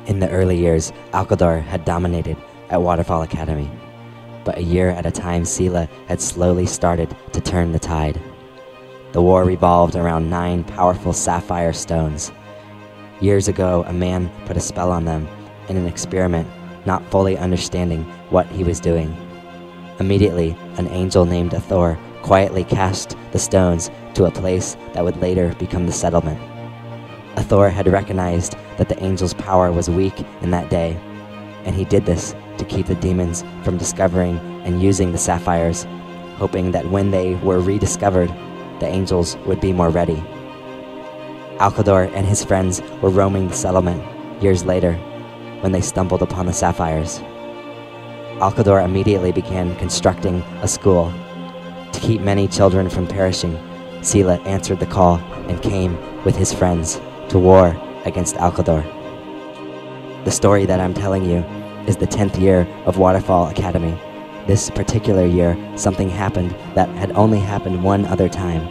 In the early years, Alkador had dominated at Waterfall Academy, but a year at a time Sela had slowly started to turn the tide. The war revolved around 9 powerful sapphire stones. Years ago, a man put a spell on them in an experiment, not fully understanding what he was doing. Immediately, an angel named Alkador quietly cast the stones to a place that would later become the settlement. Alkador had recognized that the angel's power was weak in that day, and he did this to keep the demons from discovering and using the sapphires, hoping that when they were rediscovered, the angels would be more ready. Alkador and his friends were roaming the settlement years later when they stumbled upon the sapphires. Alkador immediately began constructing a school. To keep many children from perishing, Sela answered the call and came with his friends to war against Alkador. The story that I'm telling you is the 10th year of Waterfall Academy. This particular year, something happened that had only happened one other time.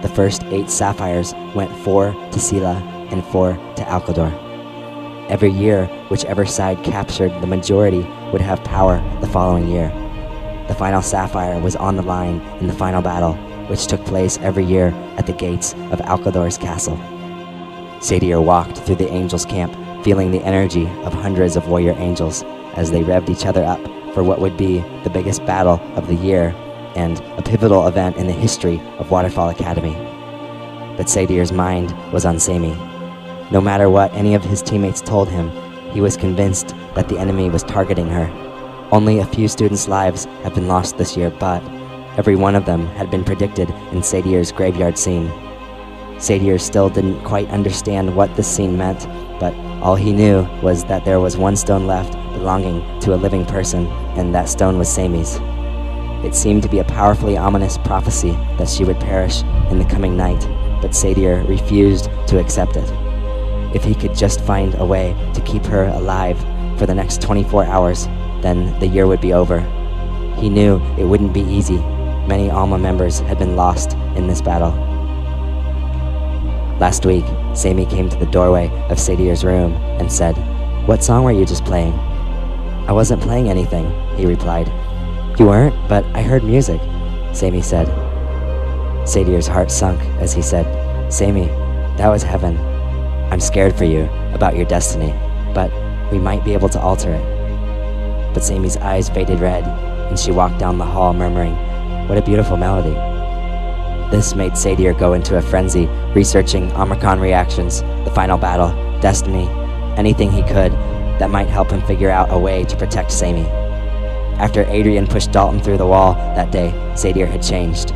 The first 8 sapphires went 4 to Sela and 4 to Alkador. Every year, whichever side captured the majority would have power the following year. The final sapphire was on the line in the final battle, which took place every year at the gates of Alkador's castle. Sadier walked through the angels' camp, feeling the energy of hundreds of warrior angels as they revved each other up for what would be the biggest battle of the year and a pivotal event in the history of Waterfall Academy. But Sadier's mind was on Saymi. No matter what any of his teammates told him, he was convinced that the enemy was targeting her. Only a few students' lives have been lost this year, but every one of them had been predicted in Sadier's graveyard scene. Sadier still didn't quite understand what this scene meant, but all he knew was that there was one stone left belonging to a living person, and that stone was Saymi's. It seemed to be a powerfully ominous prophecy that she would perish in the coming night, but Sadier refused to accept it. If he could just find a way to keep her alive for the next 24 hours, then the year would be over. He knew it wouldn't be easy. Many Alma members had been lost in this battle. Last week, Saymi came to the doorway of Sadier's room and said, "What song were you just playing?" "I wasn't playing anything," he replied. "You weren't? But I heard music," Saymi said. Sadier's heart sunk as he said, "Saymi, that was heaven. I'm scared for you about your destiny, but we might be able to alter it." But Saymi's eyes faded red, and she walked down the hall murmuring, "What a beautiful melody." This made Sadier go into a frenzy, researching Omicron reactions, the final battle, destiny, anything he could that might help him figure out a way to protect Saymi. After Adrian pushed Dalton through the wall that day, Sadier had changed.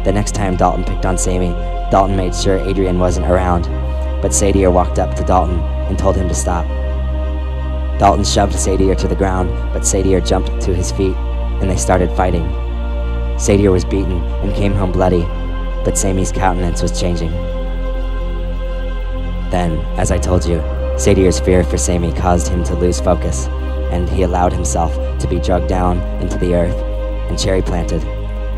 The next time Dalton picked on Saymi, Dalton made sure Adrian wasn't around, but Sadier walked up to Dalton and told him to stop. Dalton shoved Sadier to the ground, but Sadier jumped to his feet, and they started fighting. Sadier was beaten and came home bloody, but Saymi's countenance was changing. Then, as I told you, Sadier's fear for Saymi caused him to lose focus, and he allowed himself to be dragged down into the earth and cherry planted,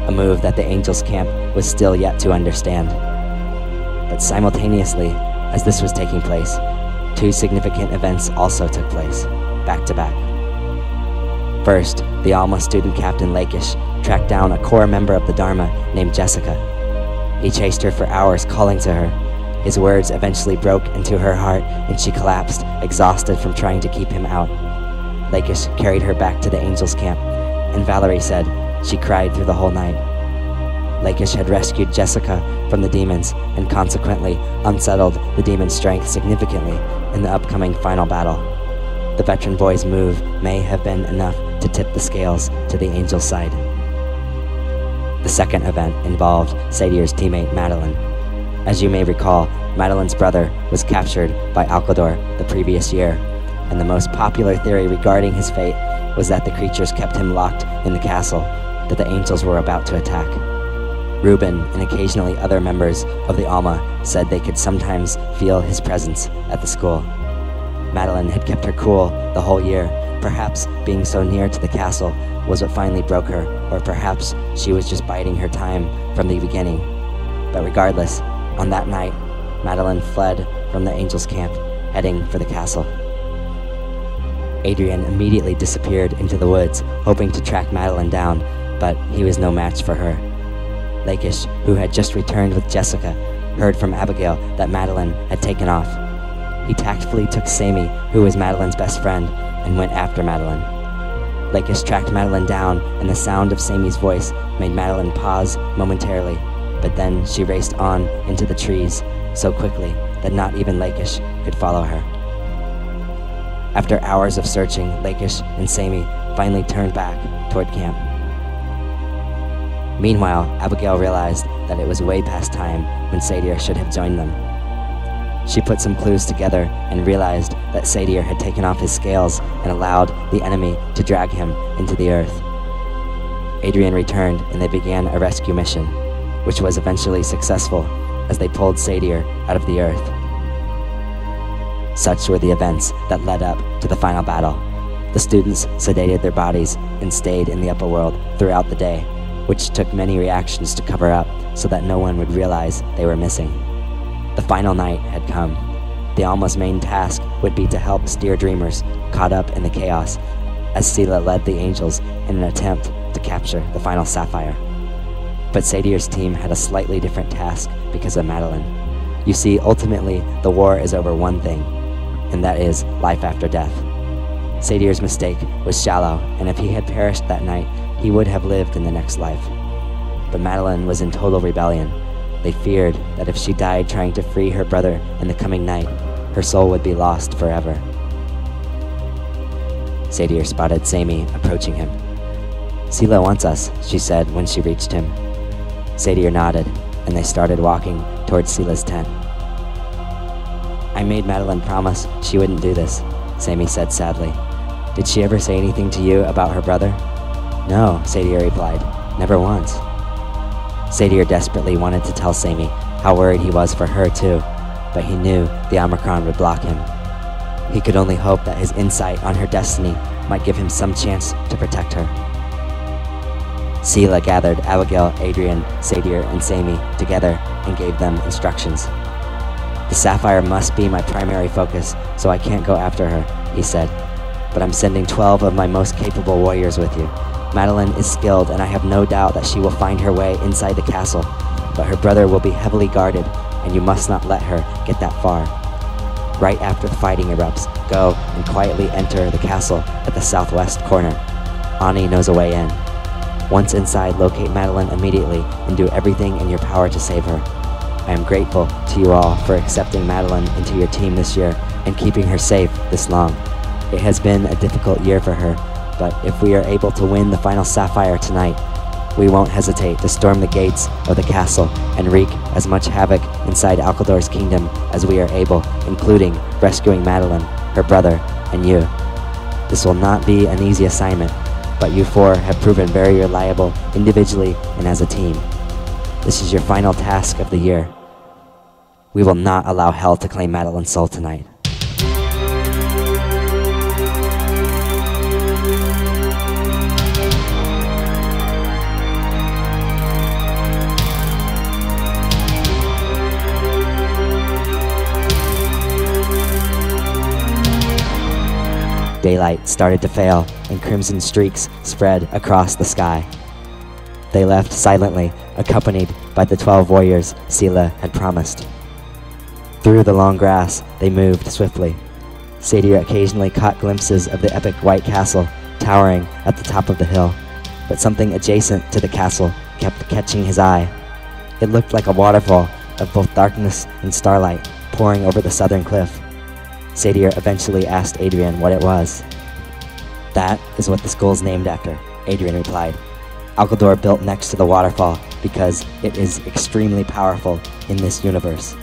a move that the angels' camp was still yet to understand. But simultaneously, as this was taking place, 2 significant events also took place, back to back. First, the Alma student captain Lakish tracked down a core member of the Darma named Jessica. He chased her for hours, calling to her. His words eventually broke into her heart, and she collapsed, exhausted from trying to keep him out. Lakish carried her back to the angels' camp, and Valerie said she cried through the whole night. Lakish had rescued Jessica from the demons, and consequently unsettled the demon's strength significantly in the upcoming final battle. The veteran boy's move may have been enough to tip the scales to the angels' side. The second event involved Sadier's teammate Madeline. As you may recall, Madeline's brother was captured by Alkador the previous year, and the most popular theory regarding his fate was that the creatures kept him locked in the castle that the angels were about to attack. Reuben and occasionally other members of the Alma said they could sometimes feel his presence at the school. Madeline had kept her cool the whole year. Perhaps being so near to the castle was what finally broke her, or perhaps she was just biding her time from the beginning. But regardless, on that night, Madeline fled from the angels' camp, heading for the castle. Adrian immediately disappeared into the woods, hoping to track Madeline down, but he was no match for her. Lakish, who had just returned with Jessica, heard from Abigail that Madeline had taken off. He tactfully took Saymi, who was Madeline's best friend, and went after Madeline. Lakish tracked Madeline down, and the sound of Saymi's voice made Madeline pause momentarily, but then she raced on into the trees so quickly that not even Lakish could follow her. After hours of searching, Lakish and Saymi finally turned back toward camp. Meanwhile, Abigail realized that it was way past time when Sadier should have joined them. She put some clues together and realized that Sadier had taken off his scales and allowed the enemy to drag him into the earth. Adrian returned and they began a rescue mission, which was eventually successful as they pulled Sadier out of the earth. Such were the events that led up to the final battle. The students sedated their bodies and stayed in the upper world throughout the day, which took many reactions to cover up so that no one would realize they were missing. The final night had come. The almost main task would be to help steer dreamers caught up in the chaos, as Sela led the angels in an attempt to capture the final sapphire. But Sadier's team had a slightly different task because of Madeline. You see, ultimately, the war is over one thing, and that is life after death. Sadier's mistake was shallow, and if he had perished that night, he would have lived in the next life. But Madeline was in total rebellion. They feared that if she died trying to free her brother in the coming night, her soul would be lost forever. Sadier spotted Saymi approaching him. "Sela wants us," she said when she reached him. Sadier nodded, and they started walking towards Sela's tent. "I made Madeline promise she wouldn't do this," Saymi said sadly. "Did she ever say anything to you about her brother?" "No," Sadier replied. "Never once." Sadier desperately wanted to tell Saymi how worried he was for her too, but he knew the Omicron would block him. He could only hope that his insight on her destiny might give him some chance to protect her. Sela gathered Abigail, Adrian, Sadier, and Saymi together and gave them instructions. "The sapphire must be my primary focus, so I can't go after her," he said. "But I'm sending 12 of my most capable warriors with you. Madeline is skilled, and I have no doubt that she will find her way inside the castle, but her brother will be heavily guarded, and you must not let her get that far. Right after the fighting erupts, go and quietly enter the castle at the southwest corner. Ani knows a way in. Once inside, locate Madeline immediately and do everything in your power to save her. I am grateful to you all for accepting Madeline into your team this year and keeping her safe this long. It has been a difficult year for her, but if we are able to win the final sapphire tonight, we won't hesitate to storm the gates of the castle and wreak as much havoc inside Alkador's kingdom as we are able, including rescuing Madeline, her brother, and you. This will not be an easy assignment, but you four have proven very reliable individually and as a team. This is your final task of the year. We will not allow hell to claim Madeline's soul tonight." Daylight started to fail, and crimson streaks spread across the sky. They left silently, accompanied by the 12 warriors Sela had promised. Through the long grass, they moved swiftly. Sadier occasionally caught glimpses of the epic white castle towering at the top of the hill, but something adjacent to the castle kept catching his eye. It looked like a waterfall of both darkness and starlight pouring over the southern cliff. Sadier eventually asked Adrian what it was. "That is what the school's named after," Adrian replied. "Alkador built next to the waterfall because it is extremely powerful in this universe.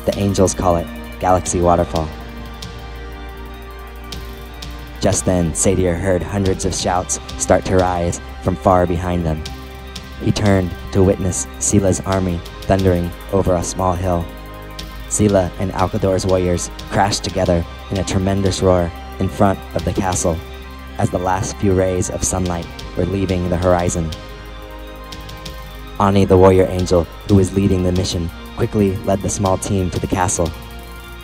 The angels call it Galaxy Waterfall." Just then, Sadier heard hundreds of shouts start to rise from far behind them. He turned to witness Sela's army thundering over a small hill. Sela and Alkador's warriors crashed together in a tremendous roar in front of the castle as the last few rays of sunlight were leaving the horizon. Ani, the warrior angel who was leading the mission, quickly led the small team to the castle.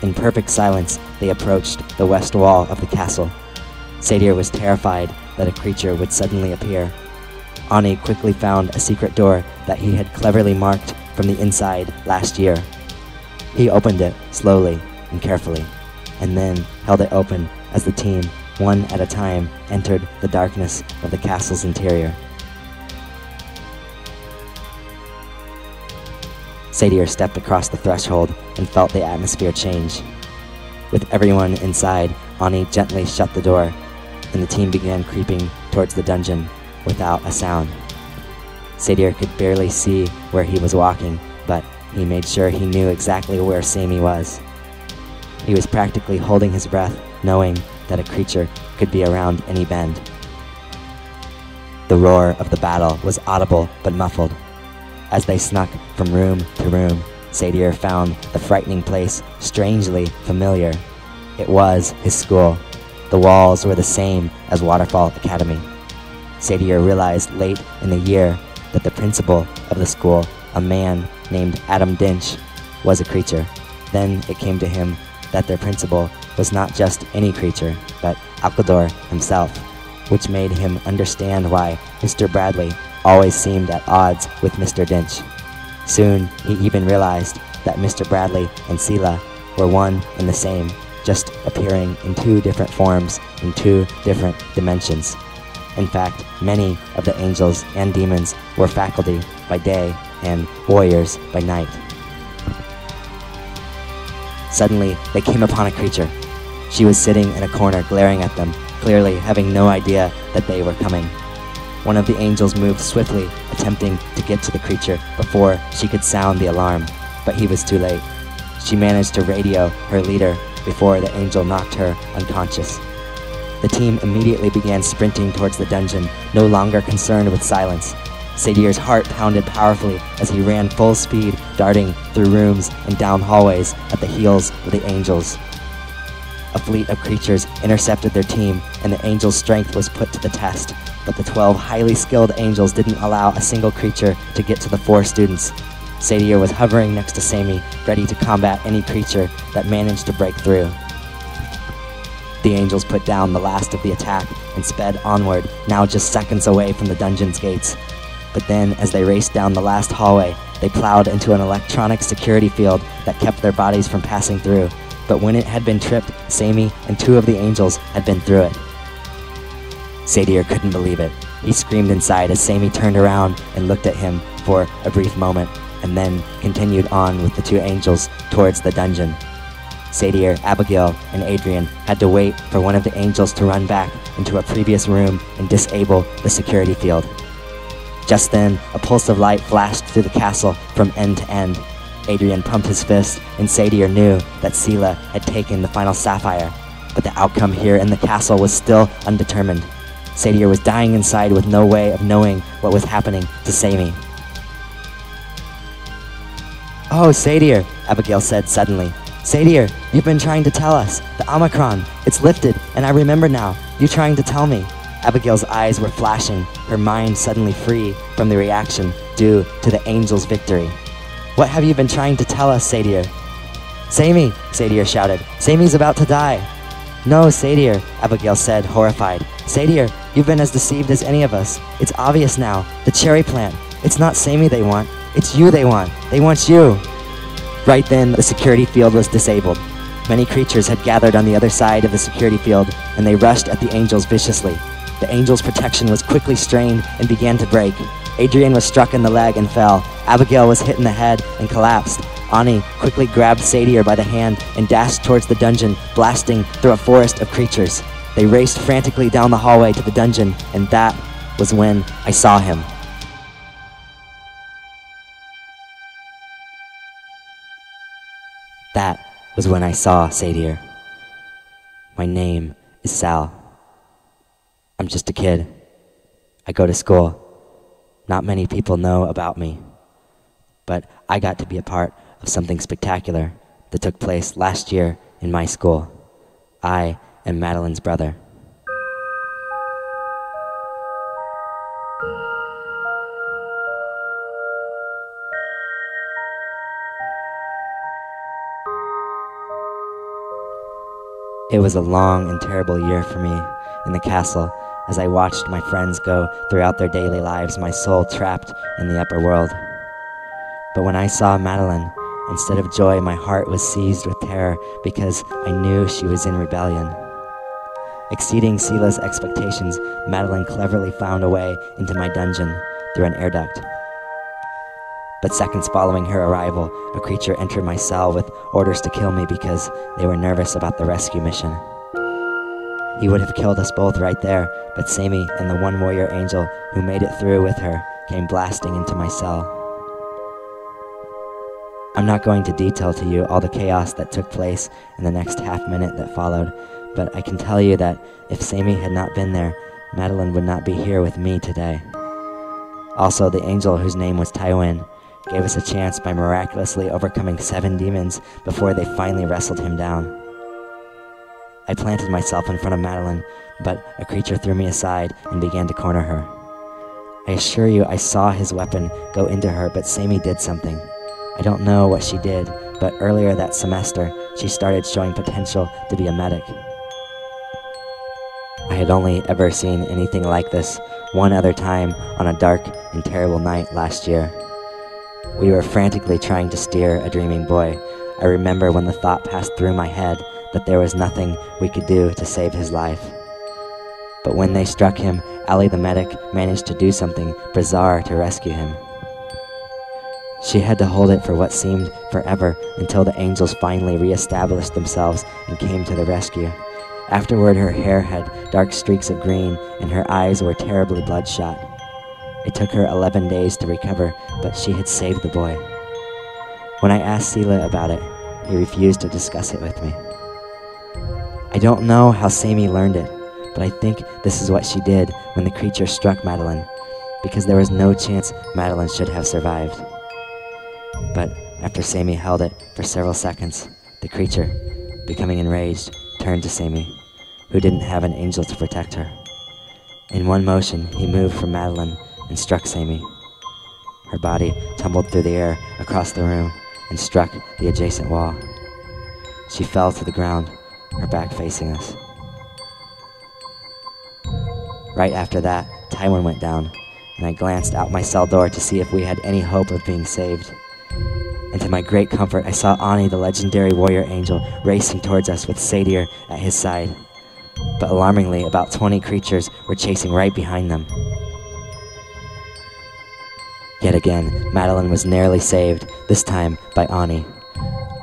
In perfect silence, they approached the west wall of the castle. Sadier was terrified that a creature would suddenly appear. Ani quickly found a secret door that he had cleverly marked from the inside last year. He opened it slowly and carefully, and then held it open as the team, one at a time, entered the darkness of the castle's interior. Sadier stepped across the threshold and felt the atmosphere change. With everyone inside, Ani gently shut the door, and the team began creeping towards the dungeon without a sound. Sadier could barely see where he was walking, but he made sure he knew exactly where Saymi was. He was practically holding his breath, knowing that a creature could be around any bend. The roar of the battle was audible but muffled. As they snuck from room to room, Sadier found the frightening place strangely familiar. It was his school. The walls were the same as Waterfall Academy. Sadier realized late in the year that the principal of the school, a man named Adam Dinch, was a creature. Then it came to him that their principal was not just any creature, but Alkador himself, which made him understand why Mr. Bradley always seemed at odds with Mr. Dinch. Soon, he even realized that Mr. Bradley and Sila were one and the same, just appearing in two different forms in two different dimensions. In fact, many of the angels and demons were faculty by day and warriors by night. Suddenly, they came upon a creature. She was sitting in a corner glaring at them, clearly having no idea that they were coming. One of the angels moved swiftly, attempting to get to the creature before she could sound the alarm, but he was too late. She managed to radio her leader before the angel knocked her unconscious. The team immediately began sprinting towards the dungeon, no longer concerned with silence. Sadier's heart pounded powerfully as he ran full speed, darting through rooms and down hallways at the heels of the angels. A fleet of creatures intercepted their team, and the angels' strength was put to the test. But the 12 highly skilled angels didn't allow a single creature to get to the 4 students. Sadier was hovering next to Saymi, ready to combat any creature that managed to break through. The angels put down the last of the attack and sped onward, now just seconds away from the dungeon's gates. But then, as they raced down the last hallway, they plowed into an electronic security field that kept their bodies from passing through. But when it had been tripped, Saymi and 2 of the angels had been through it. Sadier couldn't believe it. He screamed inside as Saymi turned around and looked at him for a brief moment, and then continued on with the 2 angels towards the dungeon. Sadier, Abigail, and Adrian had to wait for one of the angels to run back into a previous room and disable the security field. Just then, a pulse of light flashed through the castle from end to end. Adrian pumped his fist, and Sadier knew that Sila had taken the final sapphire, but the outcome here in the castle was still undetermined. Sadier was dying inside with no way of knowing what was happening to Saymi. "Oh, Sadier," Abigail said suddenly. "Sadier, you've been trying to tell us. The Omicron, it's lifted, and I remember now. You trying to tell me." Abigail's eyes were flashing, her mind suddenly free from the reaction due to the angel's victory. "What have you been trying to tell us, Sadier?" "Saymi," Sadier shouted. "Saymi's about to die." "No, Sadier," Abigail said, horrified. "Sadier, you've been as deceived as any of us. It's obvious now. The cherry plant. It's not Saymi they want. It's you they want. They want you." Right then, the security field was disabled. Many creatures had gathered on the other side of the security field, and they rushed at the angels viciously. The angel's protection was quickly strained and began to break. Adrian was struck in the leg and fell. Abigail was hit in the head and collapsed. Ani quickly grabbed Sadier by the hand and dashed towards the dungeon, blasting through a forest of creatures. They raced frantically down the hallway to the dungeon, and that was when I saw him. That was when I saw Sadier. My name is Sal. I'm just a kid. I go to school. Not many people know about me, but I got to be a part of something spectacular that took place last year in my school. I am Madeline's brother. It was a long and terrible year for me, in the castle as I watched my friends go throughout their daily lives, my soul trapped in the upper world. But when I saw Madeline, instead of joy, my heart was seized with terror because I knew she was in rebellion. Exceeding Sela's expectations, Madeline cleverly found a way into my dungeon through an air duct. But seconds following her arrival, a creature entered my cell with orders to kill me because they were nervous about the rescue mission. He would have killed us both right there, but Saymi and the one warrior angel who made it through with her came blasting into my cell. I'm not going to detail to you all the chaos that took place in the next half-minute that followed, but I can tell you that if Saymi had not been there, Madeline would not be here with me today. Also, the angel, whose name was Tywin, gave us a chance by miraculously overcoming 7 demons before they finally wrestled him down. I planted myself in front of Madeline, but a creature threw me aside and began to corner her. I assure you I saw his weapon go into her, but Saymi did something. I don't know what she did, but earlier that semester, she started showing potential to be a medic. I had only ever seen anything like this one other time on a dark and terrible night last year. We were frantically trying to steer a dreaming boy. I remember when the thought passed through my head that there was nothing we could do to save his life. But when they struck him, Ali the medic managed to do something bizarre to rescue him. She had to hold it for what seemed forever until the angels finally re-established themselves and came to the rescue. Afterward, her hair had dark streaks of green and her eyes were terribly bloodshot. It took her 11 days to recover, but she had saved the boy. When I asked Sela about it, he refused to discuss it with me. I don't know how Saymi learned it, but I think this is what she did when the creature struck Madeline, because there was no chance Madeline should have survived. But after Saymi held it for several seconds, the creature, becoming enraged, turned to Saymi, who didn't have an angel to protect her. In one motion, he moved from Madeline and struck Saymi. Her body tumbled through the air across the room and struck the adjacent wall. She fell to the ground, her back facing us. Right after that, Tywin went down, and I glanced out my cell door to see if we had any hope of being saved. And to my great comfort, I saw Ani, the legendary warrior angel, racing towards us with Sadier at his side. But alarmingly, about 20 creatures were chasing right behind them. Yet again, Madeline was narrowly saved, this time by Ani.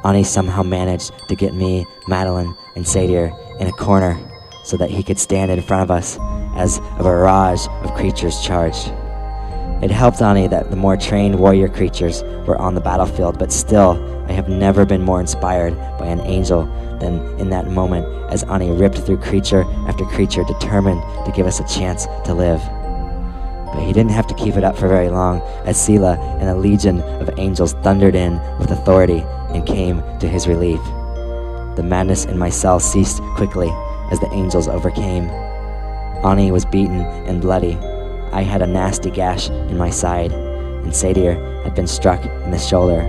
Ani somehow managed to get me, Madeline, and Sadier in a corner so that he could stand in front of us as a barrage of creatures charged. It helped Ani that the more trained warrior creatures were on the battlefield, but still, I have never been more inspired by an angel than in that moment as Ani ripped through creature after creature, determined to give us a chance to live. But he didn't have to keep it up for very long, as Sela and a legion of angels thundered in with authority and came to his relief. The madness in my cell ceased quickly as the angels overcame. Ani was beaten and bloody. I had a nasty gash in my side, and Sadier had been struck in the shoulder,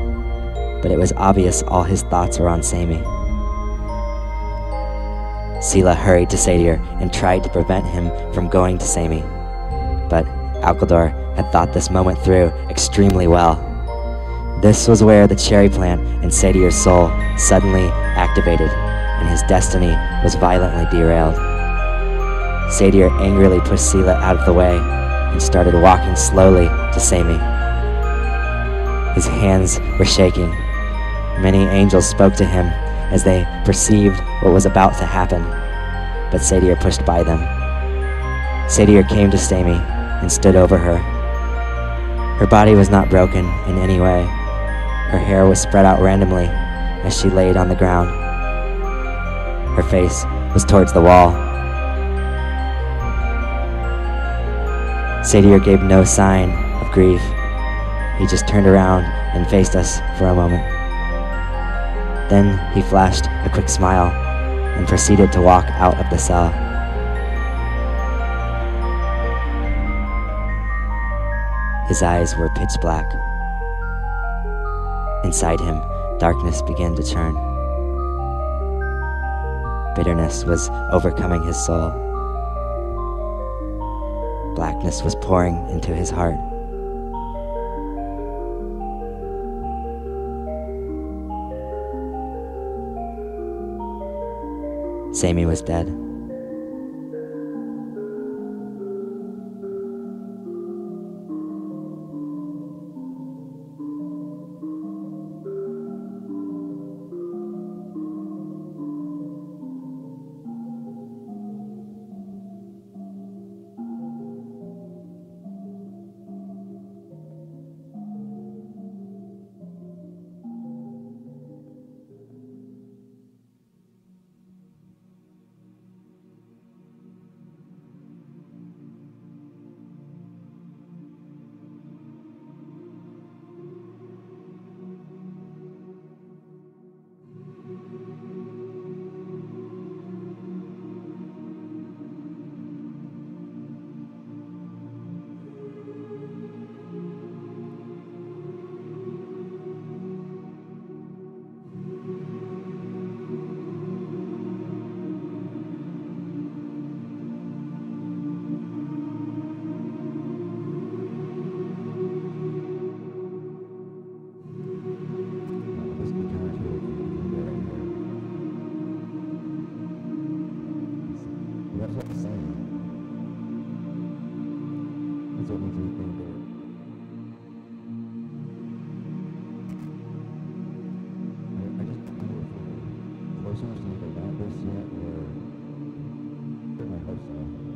but it was obvious all his thoughts were on Saymi. Sela hurried to Sadier and tried to prevent him from going to Saymi, but Alkador had thought this moment through extremely well. This was where the cherry plant in Sadier's soul suddenly activated, and his destiny was violently derailed. Sadier angrily pushed Sela out of the way and started walking slowly to Saymi. His hands were shaking. Many angels spoke to him as they perceived what was about to happen, but Sadier pushed by them. Sadier came to Saymi and stood over her. Her body was not broken in any way. Her hair was spread out randomly as she laid on the ground. Her face was towards the wall. Sadier gave no sign of grief. He just turned around and faced us for a moment. Then he flashed a quick smile and proceeded to walk out of the cell. His eyes were pitch black. Inside him, darkness began to churn. Bitterness was overcoming his soul. darkness was pouring into his heart. Saymi was dead. That's what I'm saying. That's what makes me think that I just don't know if we're close enough to either land this yet or put my hopes up.